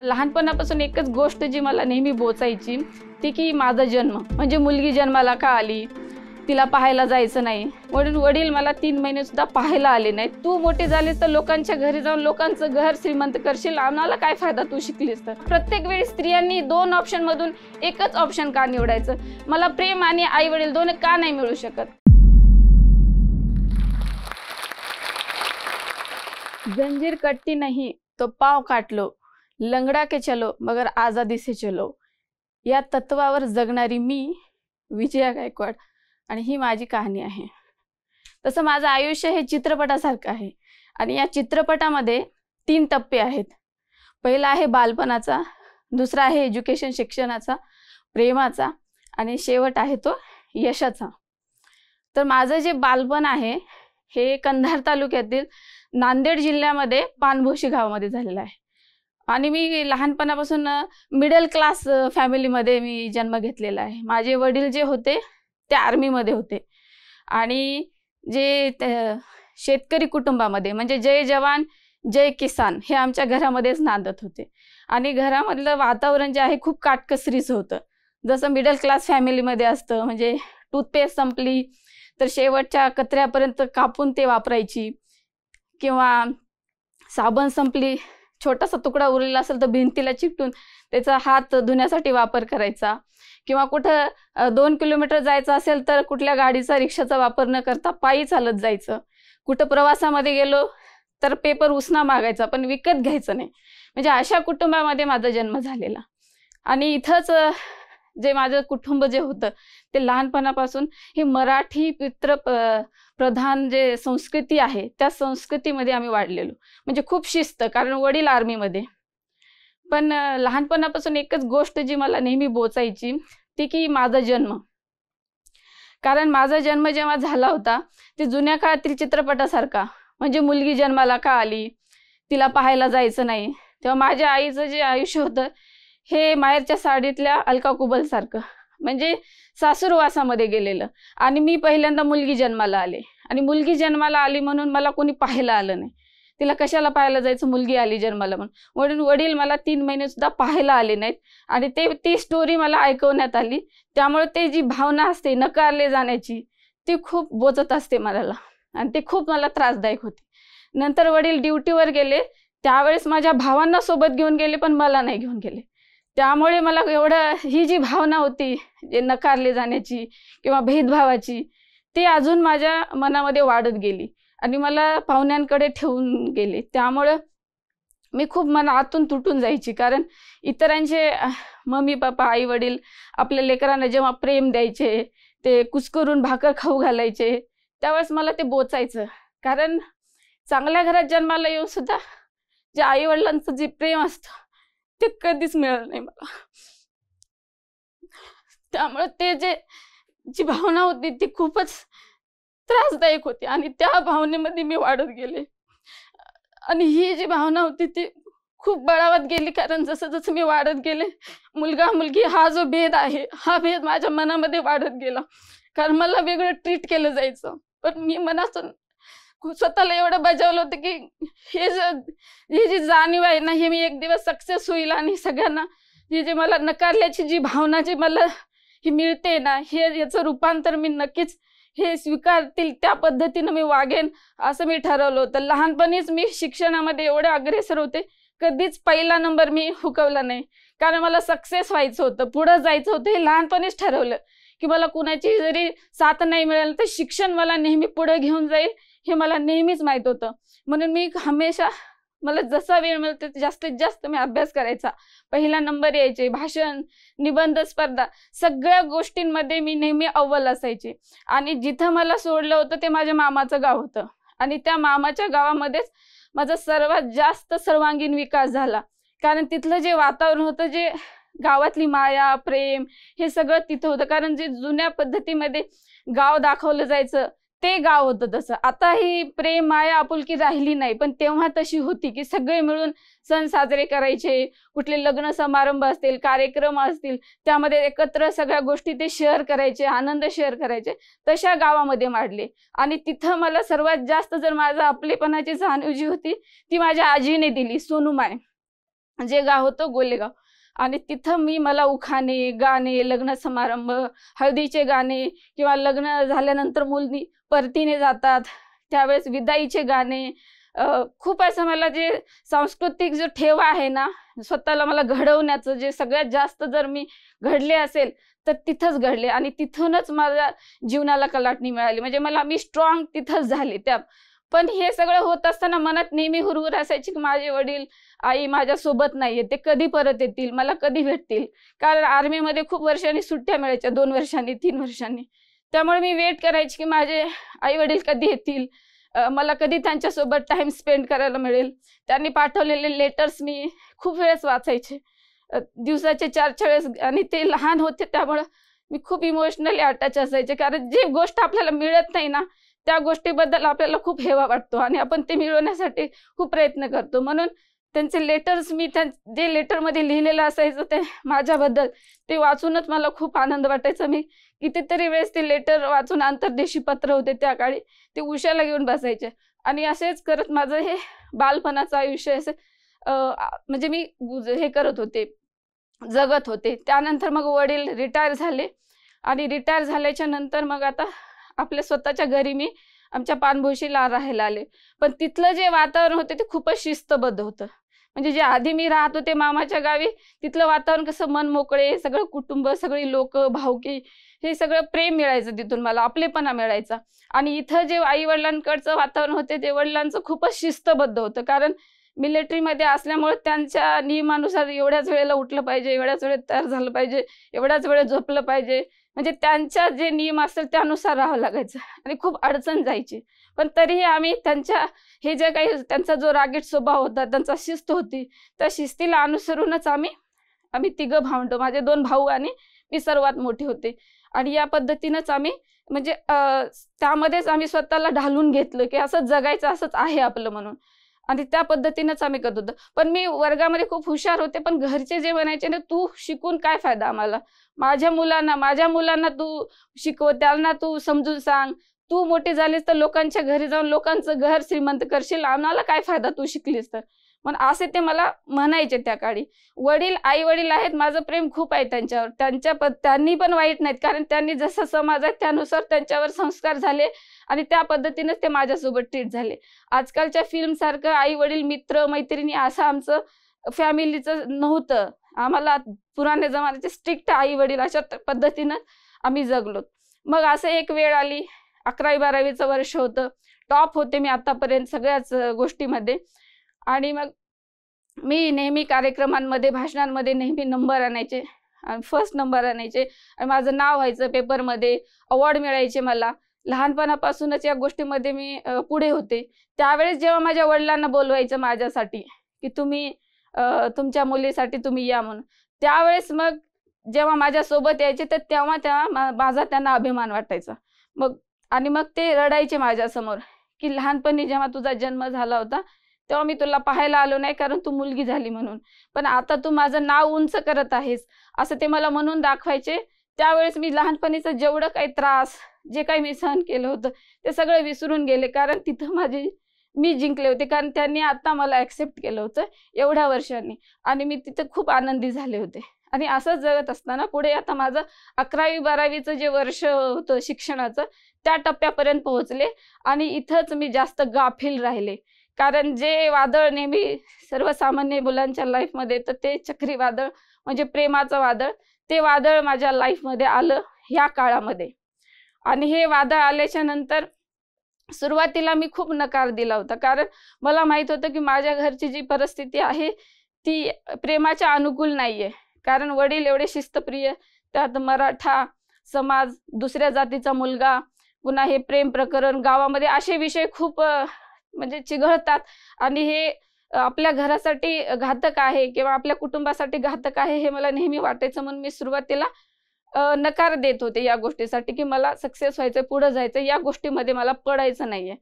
लहानपणापासून एकच गोष्ट जी मला नेहमी बोचायची ती की माझा जन्म म्हणजे मुलगी जन्माला का आली, तिला पाहायला जायचं नाही. म्हणून वडील मला 3 महिने सुद्धा पाहायला आले नाहीत. तू मोठी झालीस तर लोकांच्या घरी जाऊन लोकांचं घर श्रीमंत करशील, आम्हाला काय फायदा तू शिकलीस तर. प्रत्येक वेळी स्त्रियांनी 2 ऑप्शन मधून एकच ऑप्शन का निवडायचं? मला प्रेम आणि आई वडील दोन्ही का नाही मिळू शकत? जंजीर कटती नहीं तो पाव काट लो, लंगड़ा के चलो मगर आजादी से चलो, या तत्वावर जगणारी मी विजया गायकवाड आणि ही माझी कहाणी आहे. तसं माझं आयुष्य हे चित्रपटासारखं आहे आणि या चित्रपटामध्ये 3 टप्पे आहेत. पहिला आहे बालपणाचा, दुसरा आहे एज्युकेशन शिक्षणाचा, प्रेमाचा आणि शेवट आहे तो यशाचा. तर माझं जे बालपण आहे हे कंधार तालुक्यातील नांदेड जिल्ह्यामध्ये पानभोशी गावामध्ये झालेलं आहे. आणि मी लहानपणापासून मिडल क्लास फॅमिलीमध्ये मी जन्म घेतलेला आहे. माझे वडील जे होते ते आर्मीमध्ये होते आणि जे शेतकरी कुटुंबामध्ये म्हणजे जय जवान जय किसान हे आमच्या घरामध्येच नांदत होते. आणि घरामधलं वातावरण जे आहे खूप काटकसरीचं होतं. जसं मिडल क्लास फॅमिलीमध्ये असतं, म्हणजे टूथपेस्ट संपली तर शेवटच्या कचऱ्यापर्यंत कापून ते वापरायची, किंवा साबण संपली छोटासा तुकडा उरलेला असेल तर भिंतीला चिकटून त्याचा हात धुण्यासाठी वापर करायचा, किंवा कुठं 2 किलोमीटर जायचं असेल तर कुठल्या गाडीचा रिक्षाचा वापर न करता पायी चालत जायचं. कुठं प्रवासामध्ये गेलो तर पेपर उसना मागायचा पण विकत घ्यायचं नाही. म्हणजे अशा कुटुंबामध्ये माझा जन्म झालेला. आणि इथंच जे माझं कुटुंब जे होतं ते लहानपणापासून हे मराठी प्रधान जे संस्कृती आहे त्या संस्कृतीमध्ये आम्ही वाढलेलो. म्हणजे खूप शिस्त, कारण वडील आर्मीमध्ये. पण लहानपणापासून एकच गोष्ट जी मला नेहमी बोचायची ती की माझा जन्म. कारण माझा जन्म जेव्हा झाला होता ते जुन्या काळातील चित्रपटासारखा, म्हणजे मुलगी जन्माला का आली, तिला पाहायला जायचं नाही. तेव्हा माझ्या आईचं जे आयुष्य होतं हे माहेरच्या साडीतल्या अलका कुबल सारखं, म्हणजे सासूरवासामध्ये गेलेलं. आणि मी पहिल्यांदा मुलगी जन्माला आले आणि मुलगी जन्माला आली म्हणून मला कोणी पाहायला आलं नाही. तिला कशाला पाहायला जायचं, मुलगी आली जन्माला म्हणून वडील मला 3 महिने सुद्धा पाहायला आले नाहीत. आणि ती स्टोरी मला ऐकवण्यात आली. त्यामुळे ते जी भावना असते नकारले जाण्याची ती खूप बोचत असते मला, आणि ते खूप मला त्रासदायक होते. नंतर वडील ड्युटीवर गेले त्यावेळेस माझ्या भावांना सोबत घेऊन गेले पण मला नाही घेऊन गेले. त्यामुळे मला एवढं ही जी भावना होती जे नकारले जाण्याची किंवा भेदभावाची ती अजून माझ्या मनामध्ये वाढत गेली आणि मला पाहुण्यांकडे ठेवून गेले. त्यामुळे मी खूप आतून तुटून जायची. कारण इतरांचे मम्मी पप्पा आई वडील आपल्या लेकरांना जेव्हा प्रेम द्यायचे, ते कुस्करून भाकर खाऊ घालायचे, त्यावेळेस मला ते बोचायचं. कारण चांगल्या घरात जन्माला येऊन सुद्धा जे आई वडिलांचं जे प्रेम असतं ते कधीच मिळालं नाही मला. त्यामुळे ते जी भावना होती ती खूपच त्रासदायक होती आणि त्या भावनेमध्ये मी वाढत गेले. आणि ही जी भावना होती ती खूप बळावत गेली. कारण जसं जसं मी वाढत गेले मुलगा मुलगी हा जो भेद आहे हा भेद माझ्या मनामध्ये वाढत गेला. कारण मला वेगळं ट्रीट केलं जायचं. पण मी मनातून स्वतःला एवढं बजावलं होतं की ही जी जाणीव आहे ना हे मी एक दिवस सक्सेस होईल आणि सगळ्यांना जे मला नकारल्याची जी भावना जी मला ही मिळते ना याचं रूपांतर मी नक्कीच हे स्वीकारतील त्या पद्धतीनं मी वागेन असं मी ठरवलं होतं. लहानपणीच मी शिक्षणामध्ये एवढे अग्रेसर होते, कधीच पहिला नंबर मी हुकवला नाही. कारण मला सक्सेस व्हायचं होतं, पुढं जायचं होतं. हे लहानपणीच ठरवलं की मला कुणाची जरी साथ नाही मिळाली तर शिक्षण मला नेहमी पुढे घेऊन जाईल हे मला नेहमीच माहित होतं. म्हणून मी हमेशा मला जसा वेळ मिळतो जास्तीत जास्त मी अभ्यास करायचा, पहिला नंबर यायचे, भाषण निबंध स्पर्धा सगळ्या गोष्टींमध्ये मी नेहमी अव्वल असायचे. आणि जिथं मला सोडलं होतं ते माझ्या मामाचं गाव होतं आणि त्या मामाच्या गावामध्येच माझा सर्वात जास्त सर्वांगीण विकास झाला. कारण तिथलं जे वातावरण होतं, जे गावातली माया प्रेम हे सगळं तिथं होतं. कारण जे जुन्या पद्धतीमध्ये गाव दाखवलं जायचं ते गाव होतं तसं. आता ही प्रेम माया आपुलकी राहिली नाही, पण तेव्हा तशी होती की सगळे मिळून सण साजरे करायचे. कुठले लग्न समारंभ असतील, कार्यक्रम असतील, त्यामध्ये एकत्र सगळ्या गोष्टी ते शेअर करायचे, आनंद शेअर करायचे. तशा गावामध्ये वाढले. आणि तिथं मला सर्वात जास्त जर माझा आपलेपणाची जाणीव जी होती ती माझ्या आजीने दिली, सोनूमाय. जे गाव होतं गोलेगाव. आणि तिथं मला उखाणे, गाणे, लग्न समारंभ, हळदीचे गाणे किंवा लग्न झाल्यानंतर मुली परतीने जातात त्यावेळेस विदाईचे गाणे, खूप असं मला जे सांस्कृतिक जो ठेवा आहे ना स्वतःला मला घडवण्याचं, जे सगळ्यात जास्त जर मी घडले असेल तर तिथंच घडले आणि तिथूनच माझ्या जीवनाला कलाटणी मिळाली. म्हणजे मी स्ट्रॉंग तिथंच झाले त्या. पण हे सगळं होत असताना मनात नेहमी हुरहुर असायची की माझे वडील आई माझ्या सोबत नाहीये, ते कधी परत येतील, मला कधी भेटतील. कारण आर्मीमध्ये खूप वर्षांनी सुट्ट्या मिळायच्या, 2 वर्षांनी 3 वर्षांनी. त्यामुळे मी वेट करायची की माझे आई वडील कधी येतील, मला कधी त्यांच्यासोबत टाइम स्पेंड करायला मिळेल. त्यांनी पाठवलेले लेटर्स मी खूप वेळेस वाचायचे, दिवसाचे 4-4 वेळेस. आणि ते लहान होते त्यामुळं मी खूप इमोशनली अटॅच असायचे. कारण जे गोष्ट आपल्याला मिळत नाही ना त्या गोष्टीबद्दल आपल्याला खूप हेवा वाटतो आणि आपण ते मिळवण्यासाठी खूप प्रयत्न करतो. म्हणून त्यांचे लेटर्स मी जे लेटरमध्ये लिहिलेलं असायचं ते माझ्याबद्दल, ते वाचूनच मला खूप आनंद वाटायचा. मी कितीतरी वेळेस ते लेटर वाचून, अंतर्देशी पत्र होते त्या काळी, ते उशाला घेऊन बसायचे. आणि असेच करत माझं हे बालपणाचं आयुष्य असे म्हणजे मी हे करत होते, जगत होते. त्यानंतर मग वडील रिटायर झाले आणि रिटायर झाल्याच्या नंतर मग आता आपल्या स्वतःच्या घरी मी आमच्या पानभोशीला राहायला आले. पण तिथलं जे वातावरण होते ते खूपच शिस्तबद्ध होतं. म्हणजे जे आधी मी राहत होते मामाच्या गावी, तिथलं वातावरण कसं मन मोकळे, सगळं कुटुंब, सगळी लोक, भावकी, हे सगळं प्रेम मिळायचं तिथून मला, आपलेपणा मिळायचा. आणि इथं जे आई वडिलांकडचं वातावरण होते ते वडिलांचं खूपच शिस्तबद्ध होतं. कारण मिलिटरीमध्ये असल्यामुळे त्यांच्या नियमानुसार एवढ्याच वेळेला उठलं पाहिजे, एवढ्याच वेळेत तयार झालं पाहिजे, एवढ्याच वेळेत झोपलं पाहिजे. म्हणजे त्यांच्या जे नियम असतील त्यानुसार राहावं लागायचं आणि खूप अडचण जायची. पण तरीही आम्ही हे जे काही त्यांचा जो रागीट स्वभाव होता, त्यांचा शिस्त होती, त्या शिस्तीला अनुसरूनच आम्ही तिघं भावंडं, माझे 2 भाऊ आणि मी सर्वात मोठे होते. आणि या पद्धतीनंच आम्ही म्हणजे त्यामध्येच आम्ही स्वतःला ढालून घेतलं की असंच जगायचं, असंच आहे आपलं म्हणून. आणि त्या पद्धतीनंच आम्ही करत होतो. पण मी वर्गामध्ये खूप हुशार होते, पण घरचे जे म्हणायचे ना, तू शिकून काय फायदा आम्हाला, माझ्या मुलांना तू शिकव, त्यांना तू समजून सांग, तू मोठी झालीस तर लोकांच्या घरी जाऊन लोकांचं घर श्रीमंत करशील, आम्हाला काय फायदा तू शिकलीस तर. पण असे ते मला म्हणायचे त्या काळी. आई वडील आहेत, माझं प्रेम खूप आहे त्यांच्यावर. त्यांनी पण वाईट नाहीत, कारण त्यांनी जसं समाज आहे त्यानुसार त्यांच्यावर संस्कार झाले आणि त्या पद्धतीनेच ते माझ्यासोबत ट्रीट झाले. आजकालच्या फिल्म सारखं आई वडील, मित्र मैत्रिणी असं आमचं फॅमिलीचं नव्हतं. आम्हाला पुराण्या जमान्याचे स्ट्रिक्ट आई वडील, अशा पद्धतीनं आम्ही जगलो. मग असं एक वेळ आली, 11वी-12वीचं वर्ष होतं, टॉप होते मी आतापर्यंत सगळ्याच गोष्टीमध्ये. आणि मग मी नेहमी कार्यक्रमांमध्ये, भाषणांमध्ये नेहमी नंबर आणायचे, फर्स्ट नंबर आणायचे आणि माझं नाव व्हायचं पेपरमध्ये, अवॉर्ड मिळायचे मला. लहानपणापासूनच या गोष्टीमध्ये मी पुढे होते. त्यावेळेस जेव्हा माझ्या वडिलांना बोलवायचं माझ्यासाठी की तुम्ही तुमच्या मुलीसाठी तुम्ही या म्हणून, त्यावेळेस मग जेव्हा माझ्यासोबत यायचे तर तेव्हा माझा त्यांना अभिमान वाटायचा. मग ते रडायचे माझ्यासमोर की लहानपणी जेव्हा तुझा जन्म झाला होता तेव्हा मी तुला पाहायला आलो नाही, कारण तू मुलगी झाली म्हणून, पण आता तू माझं नाव उंच करत आहेस, असं ते मला म्हणून दाखवायचे. त्यावेळेस मी लहानपणीचं जेवढं काही त्रास, जे काही मी सहन केलं होतं ते सगळं विसरून गेले. कारण तिथं मी जिंकले होते, कारण त्यांनी आता मला ॲक्सेप्ट केलं होतं एवढ्या वर्षांनी आणि मी तिथं खूप आनंदी झाले होते. आणि असंच जगत असताना पुढे आता माझं 11वी-12वीचं जे वर्ष होतं शिक्षणाचं, त्या टप्प्यापर्यंत पोहोचले आणि इथंच मी जास्त गाफील राहिले. कारण जे वादळ नेहमी सर्वसामान्य मुलांच्या लाईफमध्ये येतं, ते चक्रीवादळ म्हणजे प्रेमाचं वादळ, ते वादळ माझ्या लाईफमध्ये आलं ह्या काळामध्ये. आणि हे वादळ आल्याच्या नंतर सुरुवातीला मी खूप नकार दिला होता, कारण मला माहित होतं की माझ्या घरची जी परिस्थिती आहे ती प्रेमाच्या अनुकूल नाहीये. कारण वडील एवढे शिस्तप्रिय, त्यात मराठा समाज, दुसऱ्या जातीचा मुलगा, पुन्हा हे प्रेम प्रकरण, गावामध्ये असे विषय खूप म्हणजे चिघळतात आणि हे आपल्या घरासाठी घातक आहे किंवा आपल्या कुटुंबासाठी घातक आहे हे मला नेहमी वाटायचं. म्हणून मी सुरुवातीला नकार देत होते या गोष्टीसाठी की मला सक्सेस व्हायचं, पुढे जायचं, या गोष्टीमध्ये मला पडायचं नाहीये.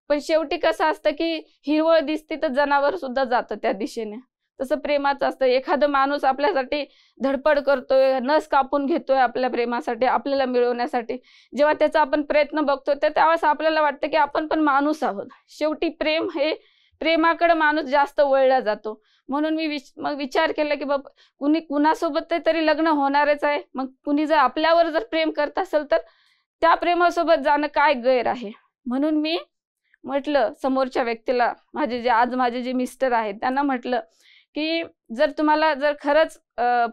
पण शेवटी कसं असतं की हिरवळ दिसते तर जनावर सुद्धा जातं त्या दिशेने, तसं प्रेमाचं असतं. एखादा माणूस आपल्यासाठी धडपड करतोय, नस कापून घेतोय आपल्या प्रेमासाठी, आपल्याला मिळवण्यासाठी, जेव्हा त्याचा आपण प्रयत्न बघतो तर त्यावेळेस आपल्याला वाटतं की आपण पण माणूस आहोत. शेवटी प्रेमाकडे माणूस जास्त वळला जातो. म्हणून मी मग विचार केला की बाबा कुणासोबत तरी लग्न होणारच आहे, मग कुणी जर आपल्यावर जर प्रेम करत असेल तर त्या प्रेमासोबत जाणं काय गैर आहे. म्हणून मी म्हटलं समोरच्या व्यक्तीला, माझे जे मिस्टर आहेत त्यांना म्हटलं की जर तुम्हाला जर खरंच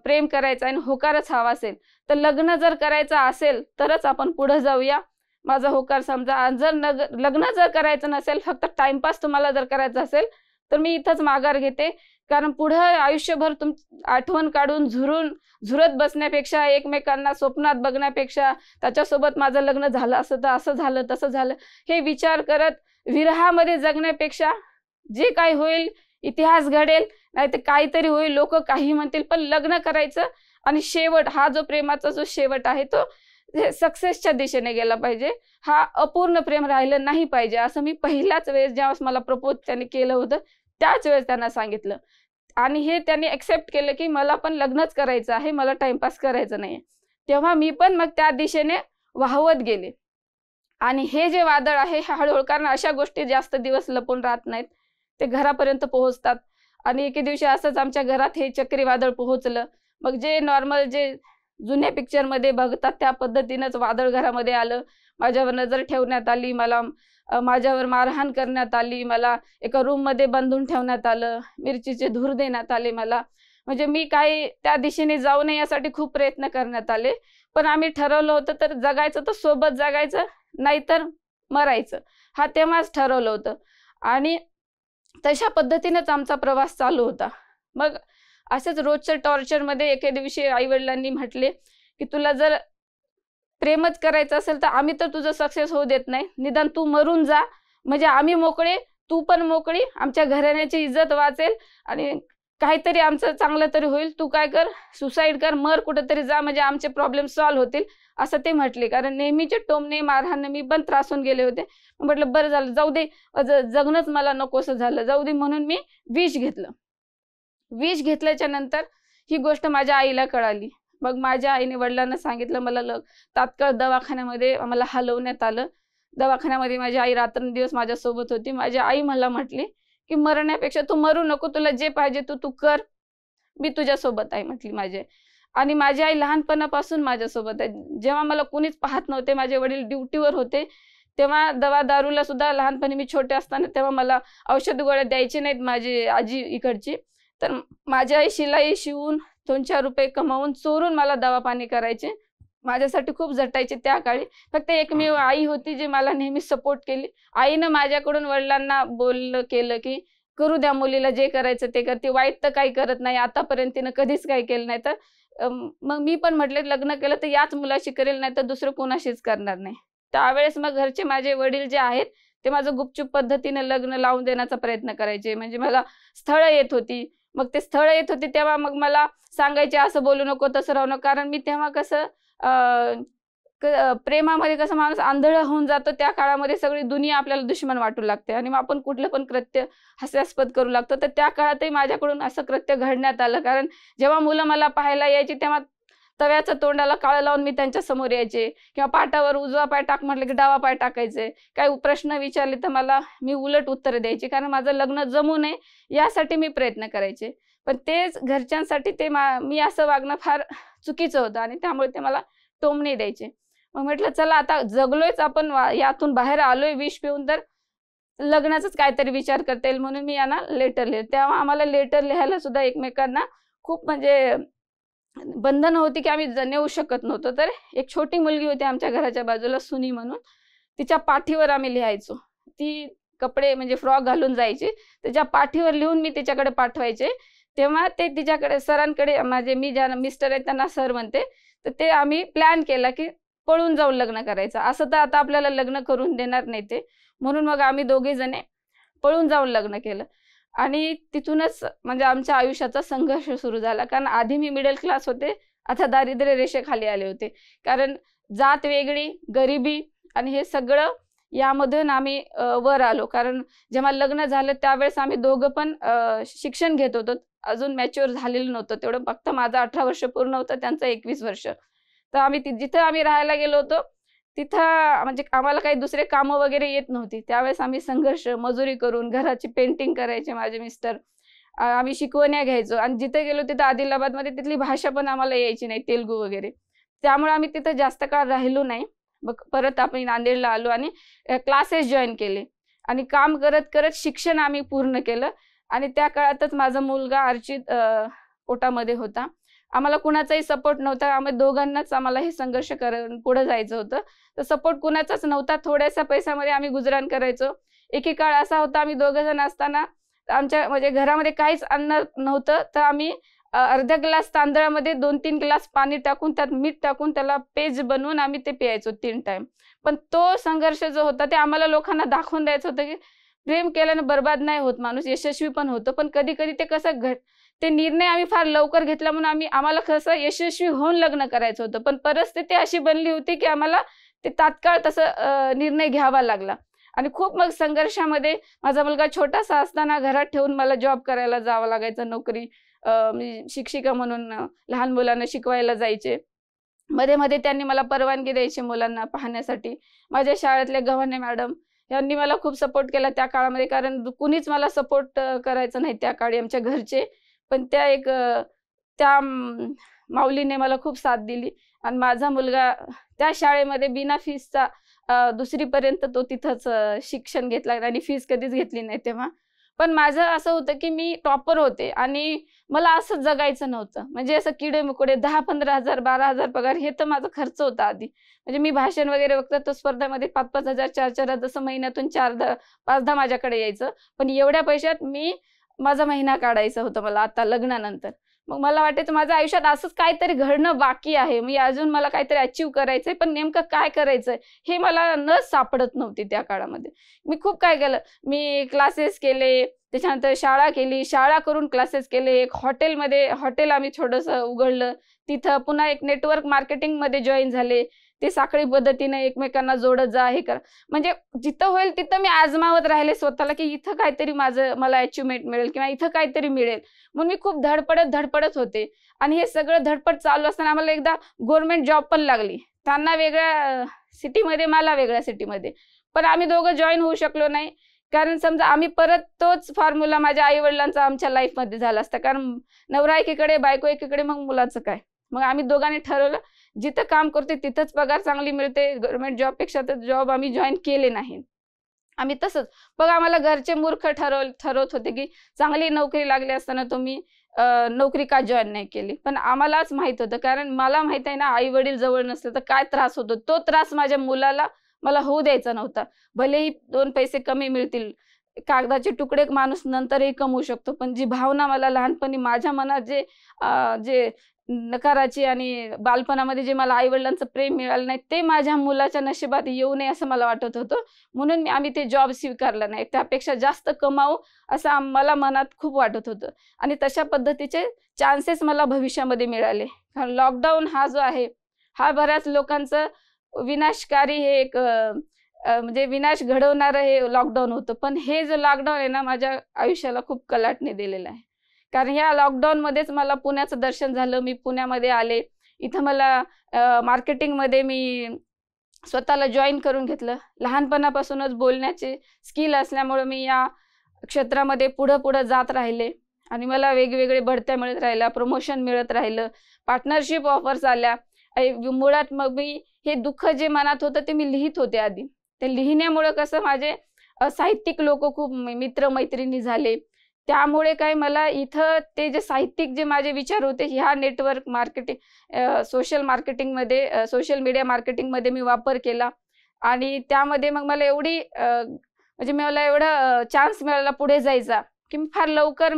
प्रेम करायचं आणि होकारच हवा असेल तर लग्न जर करायचं असेल तरच आपण पुढे जाऊया, माझा होकार समजा. जर लग्न जर करायचं नसेल, फक्त टाइमपास तुम्हाला जर करायचं असेल तर मी इथंच माघार घेते. कारण पुढे आयुष्यभर आठवण काढून झुरत बसण्यापेक्षा, एकमेकांना स्वप्नात बघण्यापेक्षा, त्याच्यासोबत माझं लग्न झालं असं तर असं झालं तसं झालं हे विचार करत विरहामध्ये जगण्यापेक्षा जे काही होईल इतिहास घडेल, नाही तर काहीतरी होईल, लोक काही म्हणतील, पण लग्न करायचं आणि शेवट हा जो प्रेमाचा जो शेवट आहे तो सक्सेसच्या दिशेने गेला पाहिजे. हा अपूर्ण प्रेम राहिलं नाही पाहिजे असं मी पहिल्याच वेळेस ज्यावेळेस मला प्रपोज त्यांनी केलं होतं त्याच वेळेस त्यांना सांगितलं. आणि हे त्यांनी एक्सेप्ट केलं की मला पण लग्नच करायचं आहे, मला टाइमपास करायचं नाही. तेव्हा मी पण मग त्या दिशेने वाहवत गेले. आणि हे जे वादळ आहे हे हळूहळू, कारण अशा गोष्टी जास्त दिवस लपून राहत नाहीत, ते घरापर्यंत पोहोचतात. आणि एके दिवशी असंच आमच्या घरात हे चक्रीवादळ पोहोचलं. मग जे नॉर्मल जे जुन्या पिक्चरमध्ये बघतात त्या पद्धतीनंच वादळ घरामध्ये आलं. माझ्यावर नजर ठेवण्यात आली, माझ्यावर मारहाण करण्यात आली, मला एका रूममध्ये बांधून ठेवण्यात आलं, मिरचीचे धूर देण्यात आले मला. म्हणजे मी काही त्या दिशेने जाऊ नये यासाठी खूप प्रयत्न करण्यात आले. पण आम्ही ठरवलं होतं तर जगायचं तर सोबत जगायचं, नाहीतर मरायचं, हा तेव्हाच ठरवलं होतं. आणि तशा पद्धतीनेच आमचा प्रवास चालू होता. मग असेच रोजच्या टॉर्चरमध्ये एके दिवशी आईवडिलांनी म्हटले की तुला जर प्रेमच करायचं असेल तर आम्ही तर तुझं सक्सेस होऊ देत नाही, निदान तू मरून जा, म्हणजे आम्ही मोकळे, तू पण मोकळी, आमच्या घराण्याची इज्जत वाचेल आणि काहीतरी आमचं चांगलं तरी होईल. तू काय कर, सुसाईड कर, मर कुठंतरी जा, म्हणजे आमचे प्रॉब्लेम सॉल्व्ह होतील असं ते म्हटले. कारण नेहमीचे टोमणे मारहाण मी पण त्रासून गेले होते. म्हटलं बरं झालं, जाऊ दे, जगणंच मला नकोसं झालं, जाऊ दे, म्हणून मी विष घेतलं. विष घेतल्याच्या नंतर ही गोष्ट माझ्या आईला कळाली. मग माझ्या आईने वडिलांना सांगितलं, मला तात्काळ दवाखान्यामध्ये आम्हाला हलवण्यात आलं. दवाखान्यामध्ये माझी आई रात्रंदिवस माझ्यासोबत होती. माझी आई मला म्हटली की मरण्यापेक्षा तू मरू नको, तुला जे पाहिजे तू कर, मी तुझ्यासोबत आहे म्हटली माझी आई. आणि माझी आई लहानपणापासून माझ्यासोबत आहे. जेव्हा मला कुणीच पाहत नव्हते, माझे वडील ड्युटीवर होते, तेव्हा दारूला सुद्धा लहानपणी मी छोटे असताना तेव्हा मला औषध गोळ्या द्यायचे नाहीत माझी आजी इकडची. तर माझी आई शिलाई शिवून 2-4 रुपये कमावून चोरून मला दवा पाणी करायचे, माझ्यासाठी खूप झटायचे त्या काळी. फक्त एकमेव आई होती जी मला नेहमी सपोर्ट केली. आईनं माझ्याकडून वडिलांना केलं की करू द्या मुलीला, जे करायचं ते कर, ती वाईट तर काही करत नाही, आतापर्यंत तिनं कधीच काही केलं नाही. तर मग मी पण म्हटले लग्न केलं तर याच मुलाशी करेल, नाही तर दुसरं कोणाशीच करणार नाही. त्यावेळेस मग घरचे माझे वडील जे आहेत ते माझं गुपचूप पद्धतीने लग्न लावून देण्याचा प्रयत्न करायचे. म्हणजे मला स्थळं येत होती, मग ते स्थळं येत होती तेव्हा मग मला सांगायचे असं बोलू नको, तसं राहू नको. कारण मी तेव्हा कसं प्रेमामध्ये कसं माणूस आंधळा होऊन जातो, त्या काळामध्ये सगळी दुनिया आपल्याला दुश्मन वाटू लागते आणि मग आपण कुठलं पण कृत्य हास्यास्पद करू लागतो. तर त्या काळातही माझ्याकडून असं कृत्य घडण्यात आलं. कारण जेव्हा मुलं मला पाहायला यायची तेव्हा तव्याच्या तोंडाला काळं लावून मी त्यांच्या समोर यायचे, किंवा पाटावर उजवा पाय टाक म्हटलं की डावा पाय टाकायचे. काही प्रश्न विचारले तर मी उलट उत्तर द्यायची, कारण माझं लग्न जमू नये यासाठी मी प्रयत्न करायचे. पण तेच घरच्यांसाठी मी असं वागणं फार चुकीचं होतं आणि त्यामुळे ते मला टोमणे द्यायचे. मग म्हटलं चला आता जगलोयच आपण, यातून बाहेर आलोय विष पिऊन, तर लग्नाचाच काहीतरी विचार करता येईल, म्हणून मी यांना लेटर लिहिलं. तेव्हा आम्हाला लेटर लिहायला सुद्धा एकमेकांना खूप म्हणजे बंधन होती की आम्ही नेऊ शकत नव्हतो. तर एक छोटी मुलगी होती आमच्या घराच्या बाजूला, सुनी म्हणून, तिच्या पाठीवर आम्ही लिहायचो. ती कपडे म्हणजे फ्रॉक घालून जायची, त्याच्या पाठीवर लिहून मी तिच्याकडे पाठवायचे. तेव्हा ते तिच्याकडे सरांकडे, मी ज्या मिस्टर आहेत त्यांना सर म्हणते, तर ते आम्ही प्लॅन केला की पळून जाऊन लग्न करायचं. असं तर आता आपल्याला लग्न करून देणार नाही ते, म्हणून मग आम्ही दोघे जणे पळून जाऊन लग्न केलं. आणि तिथूनच म्हणजे आमच्या आयुष्याचा संघर्ष सुरू झाला. कारण आधी मी मिडल क्लास होते, आता दारिद्र्य रेषेखाली आले होते. कारण जात वेगळी, गरिबी आणि हे सगळं यामधून आम्ही वर आलो. कारण जेव्हा लग्न झालं त्यावेळेस आम्ही दोघं पण शिक्षण घेत होतो, अजून मॅच्युअर झालेलं नव्हतं तेवढं, फक्त माझं 18 वर्ष पूर्ण होतं, त्यांचं 21 वर्ष. तर आम्ही जिथं आम्ही राहायला गेलो होतो तिथं म्हणजे आम्हाला काही दुसरे कामं वगैरे येत नव्हती. त्यावेळेस आम्ही संघर्ष, मजुरी करून घराची पेंटिंग करायचे माझे मिस्टर, आम्ही शिकवण्या घ्यायचो आणि जिथे गेलो तिथे आदिलाबादमध्ये तिथली भाषा पण आम्हाला यायची नाही, तेलुगू वगैरे. त्यामुळे आम्ही तिथे जास्त काळ राहिलो नाही. मग परत आम्ही नांदेडला आलो आणि क्लासेस जॉईन केले आणि काम करत करत शिक्षण आम्ही पूर्ण केलं. आणि त्या काळातच माझा मुलगा अर्चित पोटामध्ये होता. आम्हाला कुणाचाही सपोर्ट नव्हता. आम्ही दोघांनाच आम्हाला हे संघर्ष करून पुढे जायचं होतं. तर सपोर्ट कुणाचाच नव्हता. थोड्याशा पैशामध्ये आम्ही गुजराण करायचो. एके काळ असा होता, आम्ही दोघं जण असताना आमच्या म्हणजे घरामध्ये काहीच अन्न नव्हतं, तर आम्ही अर्धा ग्लास तांदळामध्ये 2-3 ग्लास पाणी टाकून त्यात मीठ टाकून त्याला पेज बनवून आम्ही ते प्यायचो 3 टाइम. पण तो संघर्ष जो होता ते आम्हाला लोकांना दाखवून द्यायचं होतं की प्रेम केल्याने बर्बाद नाही होत माणूस, यशस्वी पण होतं. पण कधी कधी ते कसं ते निर्णय आम्ही फार लवकर घेतला म्हणून आम्हाला कसं यशस्वी होऊन लग्न करायचं होतं. पण परिस्थिती अशी बनली होती की आम्हाला ते तात्काळ तसं निर्णय घ्यावा लागला. आणि खूप मग संघर्षामध्ये माझा मुलगा छोटासा असताना घरात ठेवून मला जॉब करायला जावं लागायचं, नोकरी. मी शिक्षिका म्हणून लहान मुलांना शिकवायला जायचे. मध्ये मध्ये त्यांनी मला परवानगी द्यायची मुलांना पाहण्यासाठी. माझ्या शाळेतले गव्हाणे मॅडम यांनी मला खूप सपोर्ट केला त्या काळामध्ये, कारण कुणीच मला सपोर्ट करायचं नाही त्या काळी आमच्या घरचे. पण त्या माऊलीने मला खूप साथ दिली आणि माझा मुलगा त्या शाळेमध्ये बिना फीसचा 2री पर्यंत तो तिथंच शिक्षण घेतला आणि फीस कधीच घेतली नाही तेव्हा. पण माझं असं होतं की मी टॉपर होते आणि मला असं जगायचं नव्हतं. म्हणजे असं किडे-मुकडे 10-15 हजार 12 हजार पगार हे तर माझा खर्च होता आधी. म्हणजे मी भाषण वगैरे बघतात तर स्पर्धामध्ये 5-5 हजार 4-4 हजार जसं महिन्यातून 5-10 माझ्याकडे यायचं. पण एवढ्या पैशात माझा महिना काढायचा होता मला आता लग्नानंतर. मग मला वाटायचं माझ्या आयुष्यात असंच काहीतरी घडणं बाकी आहे. अजून मला काहीतरी अचीव करायचंय, पण नेमकं काय करायचंय हे मला न सापडत नव्हती त्या काळामध्ये. मी खूप काय केलं. मी क्लासेस केले, त्याच्यानंतर शाळा केली, शाळा करून क्लासेस केले. एक हॉटेल आम्ही छोटंसं उघडलं. तिथं पुन्हा एक नेटवर्क मार्केटिंगमध्ये जॉईन झाले. ते साखळी पद्धतीने एकमेकांना जोडत जा, हे करा. म्हणजे जिथं होईल तिथं मी आजमावत राहिले स्वतःला की इथं काहीतरी मला अचिव्हमेंट मिळेल किंवा इथं काहीतरी मिळेल. म्हणून मी खूप धडपडत होते. आणि हे सगळं धडपड चालू असताना आम्हाला एकदा गव्हर्नमेंट जॉब पण लागली. त्यांना वेगळ्या सिटीमध्ये, मला वेगळ्या सिटीमध्ये. पण आम्ही दोघं जॉईन होऊ शकलो नाही. कारण समजा आम्ही परत तोच फॉर्म्युला माझ्या आई-वडिलांचा आमच्या लाईफमध्ये झाला असता. कारण नवरा एकीकडे, बायको एकीकडे, मग मुलाचं काय. मग आम्ही दोघांनी ठरवलं जिथं काम करते तिथंच पगार चांगली मिळते. गव्हर्नमेंट जॉबपेक्षा तर जॉब आम्ही जॉईन केले नाही. आम्ही तसंच बघ, आम्हाला घरचे मूर्ख ठरवत होते की चांगली नोकरी लागली असताना तुम्ही नोकरी का जॉईन नाही केली. पण आम्हालाच माहित होतं, कारण मला माहित आहे ना, आई वडील जवळ नसले तर काय त्रास होतो. तो त्रास माझ्या मुलाला मला होऊ द्यायचा नव्हता. भलेही 2 पैसे कमी मिळतील, कागदाचे तुकडे माणूस नंतरही कमवू शकतो, पण जी भावना मला लहानपणी माझ्या मनात जे नकाराची आणि बालपणामध्ये जे मला आई-वडिलांचं प्रेम मिळालं नाही, ते माझ्या मुलाच्या नशिबात येऊ नये असं मला वाटत होतं. म्हणून आम्ही ते जॉब स्वीकारला नाही. त्यापेक्षा जास्त कमावू असं मला मनात खूप वाटत होतं. आणि तशा पद्धतीचे चान्सेस मला भविष्यामध्ये मिळाले. कारण लॉकडाऊन हा जो आहे, हा बऱ्याच लोकांचं विनाशकारी हे एक म्हणजे विनाश घडवणारं हे लॉकडाऊन होतं. पण हे जो लॉकडाऊन आहे ना, माझ्या आयुष्याला खूप कलाटणी दिलेलं आहे. कारण ह्या लॉकडाऊनमध्येच मला पुण्याचं दर्शन झालं. मी पुण्यामध्ये आले. इथं मला मार्केटिंगमध्ये मी स्वतःला जॉईन करून घेतलं. लहानपणापासूनच बोलण्याचे स्किल असल्यामुळे मी या क्षेत्रामध्ये पुढं जात राहिले आणि मला वेगवेगळे बढत्या मिळत राहिल्या, प्रमोशन मिळत राहिलं, पार्टनरशिप ऑफर्स आल्या. मुळात मग मी हे दुःख जे मनात होतं ते मी लिहित होते आधी. ते लिहिण्यामुळे कसं माझे साहित्यिक लोक खूप मित्र-मैत्रिणी झाले. त्यामुळे काय मला इथं ते जे साहित्यिक जे माझे विचार होते ह्या नेटवर्क मार्केटिंग, सोशल मार्केटिंगमध्ये, सोशल मीडिया मार्केटिंगमध्ये मी वापर केला. आणि त्यामध्ये मग मला म्हणजे मला एवढा चान्स मिळाला पुढे जायचा की फार लवकर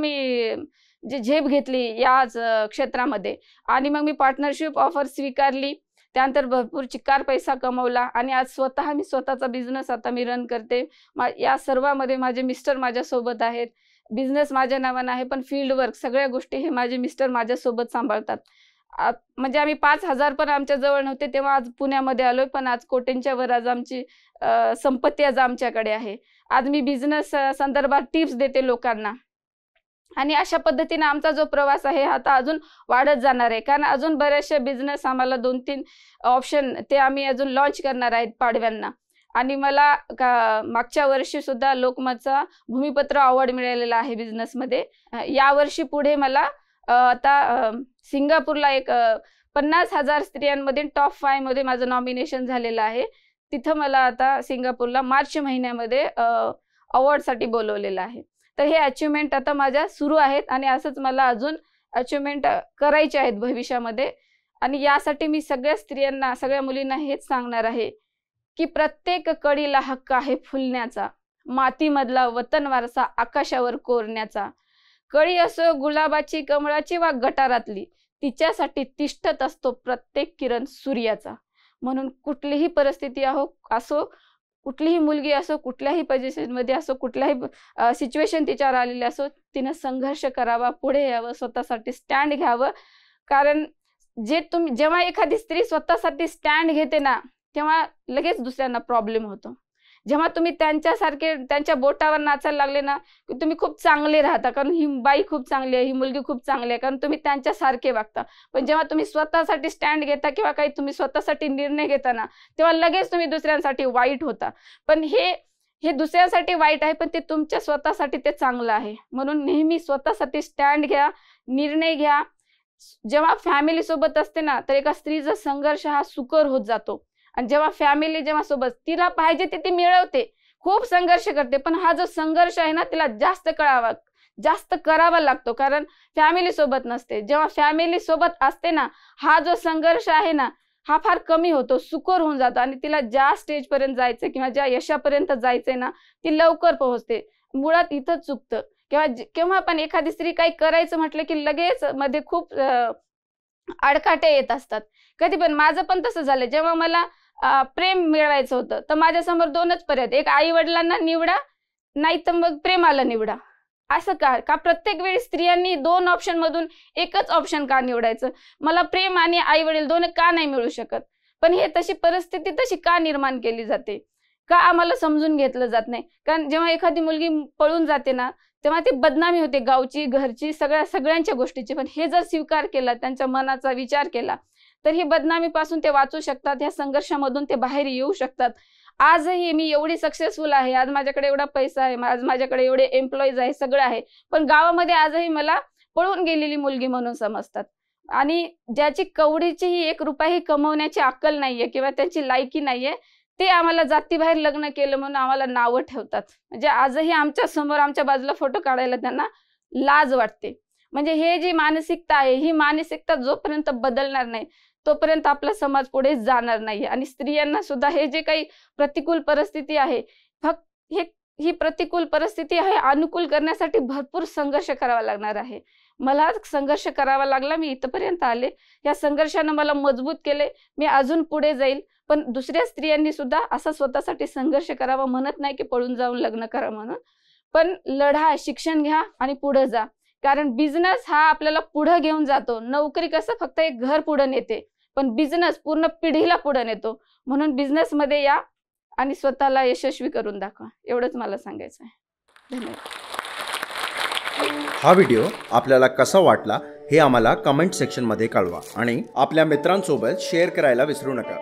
जी झेप घेतली याच क्षेत्रामध्ये. आणि मग मी पार्टनरशिप ऑफर स्वीकारली. त्यानंतर भरपूर चिक्कार पैसा कमवला आणि आज मी स्वतःचा बिझनेस आता मी रन करते. या सर्वामध्ये माझे मिस्टर माझ्यासोबत आहेत. बिझनेस माझ्या नावानं आहे, पण फील्ड वर्क सगळ्या गोष्टी हे माझे मिस्टर माझ्यासोबत सांभाळतात. म्हणजे आम्ही 5,000 पण आमच्या जवळ नव्हते तेव्हा आज पुण्यामध्ये आलोय. पण आज कोटींच्या वर आज आमची संपत्ती आज आमच्याकडे आहे. आज मी बिझनेस संदर्भात टिप्स देते लोकांना. आणि अशा पद्धतीने आमचा जो प्रवास आहे आता अजून वाढत जाणार आहे. कारण अजून बरेचसे बिझनेस आम्हाला 2-3 ऑप्शन ते आम्ही अजून लॉन्च करणार आहेत पाडव्यांना. आणि मला मागच्या वर्षी सुद्धा लोकमतचा भूमिपत्र अवॉर्ड मिळालेला आहे बिझनेसमध्ये. यावर्षी पुढे मला आता सिंगापूरला एक 50,000 स्त्रियांमध्ये टॉप 5 मध्ये माझं नॉमिनेशन झालेलं आहे. तिथं मला आता सिंगापूरला मार्च महिन्यामध्ये अवॉर्डसाठी बोलवलेलं आहे. तर हे अचिव्हमेंट आता माझ्या सुरू आहेत आणि असंच मला अजून अचिव्हमेंट करायचे आहेत भविष्यामध्ये. आणि यासाठी मी सगळ्या स्त्रियांना, सगळ्या मुलींना हेच सांगणार आहे की प्रत्येक कळीला हक्क आहे फुलण्याचा, मातीमधला वतन वारसा आकाशावर कोरण्याचा. कळी असो गुलाबाची, कमळाची वा गटारातली, तिच्यासाठी तिष्ठत असतो प्रत्येक किरण सूर्याचा. म्हणून कुठलीही परिस्थिती असो, कुठलीही मुलगी असो, कुठल्याही पोझिशनमध्ये असो, कुठल्याही सिच्युएशन तिच्यावर आलेली असो, तिनं संघर्ष करावा, पुढे यावं, स्वतःसाठी स्टँड घ्यावं. कारण जेव्हा एखादी स्त्री स्वतःसाठी स्टँड घेते ना, तेव्हा लगेच दुसऱ्यांना प्रॉब्लेम होतो. जेव्हा तुम्ही त्यांच्यासारखे त्यांच्या बोटावर नाचायला लागले ना, की तुम्ही खूप चांगले राहता, कारण ही बाई खूप चांगली आहे, ही मुलगी खूप चांगली आहे, कारण तुम्ही त्यांच्यासारखे वागता. पण जेव्हा तुम्ही स्वतःसाठी स्टँड घेता किंवा काही तुम्ही स्वतःसाठी निर्णय घेता ना, तेव्हा लगेच तुम्ही दुसऱ्यांसाठी वाईट होता. पण हे दुसऱ्यांसाठी वाईट आहे, पण ते तुमच्या स्वतःसाठी ते चांगलं आहे. म्हणून नेहमी स्वतःसाठी स्टँड घ्या, निर्णय घ्या. जेव्हा फॅमिली सोबत असते ना, तर एका स्त्रीचा संघर्ष हा सुकर होत जातो. आणि जेव्हा फॅमिली सोबत तिला पाहिजे ते ती मिळवते, खूप संघर्ष करते, पण हा जो संघर्ष आहे ना, तिला जास्त करावा लागतो, कारण फॅमिली सोबत नसते. जेव्हा फॅमिली सोबत असते ना, हा जो संघर्ष आहे ना, हा फार कमी होतो, सुकर होऊन जातो आणि तिला ज्या स्टेजपर्यंत जायचं किंवा ज्या यशापर्यंत जायचंय ना, ती लवकर पोहोचते. मुळात इथंच चुकतं. केव्हा पण एखादी स्त्री काही करायचं म्हटलं की लगेच मध्ये खूप अडकाटे येत असतात. कधी पण माझं पण तसं झालं. जेव्हा मला प्रेम मिळवायचं होतं, तर माझ्यासमोर 2च पर्याय, एक आई वडिलांना निवडा, नाही तर मग प्रेमाला निवडा. असं का प्रत्येक वेळी स्त्रियांनी 2 ऑप्शन मधून एकच ऑप्शन का निवडायचं? मला प्रेम आणि आई वडील दोन्ही का नाही मिळू शकत? पण तशी परिस्थिती तशी का निर्माण केली जाते? का आम्हाला समजून घेतलं जात नाही? कारण जेव्हा एखादी मुलगी पळून जाते ना, तेव्हा ती बदनामी होते, गावची, घरची, सगळ्यांच्या गोष्टीची. पण हे जर स्वीकार केला, त्यांच्या मनाचा विचार केला, तर ही बदनामीपासून ते वाचू शकतात, ह्या संघर्षामधून ते बाहेर येऊ शकतात. आजही मी एवढी सक्सेसफुल आहे, आज माझ्याकडे एवढा पैसा आहे, आज माझ्याकडे एवढे एम्प्लॉईज आहे, सगळं आहे, पण गावामध्ये आजही मला पळून गेलेली मुलगी म्हणून समजतात. आणि ज्याची कवडीचीही 1 रुपयाही कमवण्याची अक्कल नाहीये किंवा त्याची लायकी नाहीये, ते आम्हाला जातीबाहेर लग्न केलं म्हणून आम्हाला नावं ठेवतात. म्हणजे आजही आमच्या समोर, आमच्या बाजूला फोटो काढायला त्यांना लाज वाटते. म्हणजे हे जी मानसिकता आहे, ही मानसिकता जोपर्यंत बदलणार नाही, तोपर्यंत आपला समाज पुढे जाणार नाही. आणि स्त्रियांना सुद्धा हे जे काही प्रतिकूल परिस्थिती आहे, ही प्रतिकूल परिस्थिती आहे अनुकूल करण्यासाठी भरपूर संघर्ष करावा लागणार आहे. मला संघर्ष करावा लागला, मी इथपर्यंत आले. या संघर्षानं मला मजबूत केले, मी अजून पुढे जाईल. पण दुसऱ्या स्त्रियांनी सुद्धा असा स्वतःसाठी संघर्ष करावा. म्हणत नाही की पळून जाऊन लग्न करा म्हणून, पण लढा, शिक्षण घ्या आणि पुढे जा. कारण बिझनेस हा आपल्याला पुढे घेऊन जातो. नोकरी कसं फक्त एक घर पुढे नेते, पण बिझनेस पूर्ण पिढीला पुढे नेतो. म्हणून बिझनेसमध्ये या आणि स्वतःला यशस्वी करून दाखवा. एवढंच मला सांगायचं आहे. धन्यवाद. हा व्हिडिओ आपल्याला कसा वाटला हे आम्हाला कमेंट सेक्शनमध्ये कळवा आणि आपल्या मित्रांसोबत शेअर करायला विसरू नका.